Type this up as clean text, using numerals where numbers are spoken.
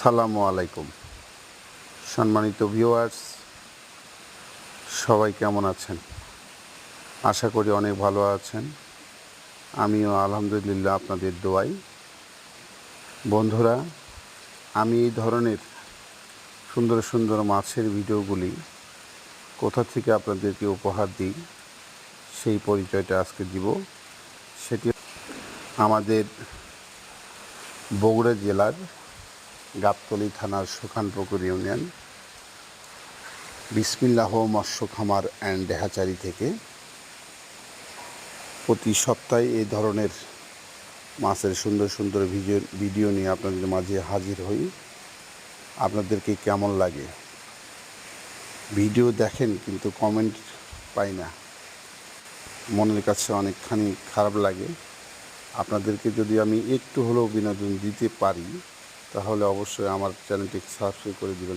আসসালামু আলাইকুম সম্মানিত ভিউয়ার্স, সবাই কেমন আছেন? আশা করি অনেক ভালো আছেন। আমিও আলহামদুলিল্লাহ আপনাদের দোয়ায়। বন্ধুরা, আমি এই ধরনের সুন্দর সুন্দর মাছের ভিডিওগুলি কোথা থেকে আপনাদেরকে উপহার দিই সেই পরিচয়টা আজকে দিব। সেটি আমাদের বগুড়া জেলার গাবতলী থানার সুখানপুকুর ইউনিয়ন বিসমিল্লাহ মৎস্য খামার অ্যান্ড হ্যাচারি থেকে প্রতি সপ্তাহে এই ধরনের মাছের সুন্দর সুন্দর ভিডিও নিয়ে আপনাদের মাঝে হাজির হই। আপনাদেরকে কেমন লাগে? ভিডিও দেখেন কিন্তু কমেন্ট পাই না, মনের কাছে অনেকখানি খারাপ লাগে। আপনাদেরকে যদি আমি একটু হলেও বিনোদন দিতে পারি তাহলে অবশ্যই আমার চ্যানেলটি সাবস্ক্রাইব করে দিবেন।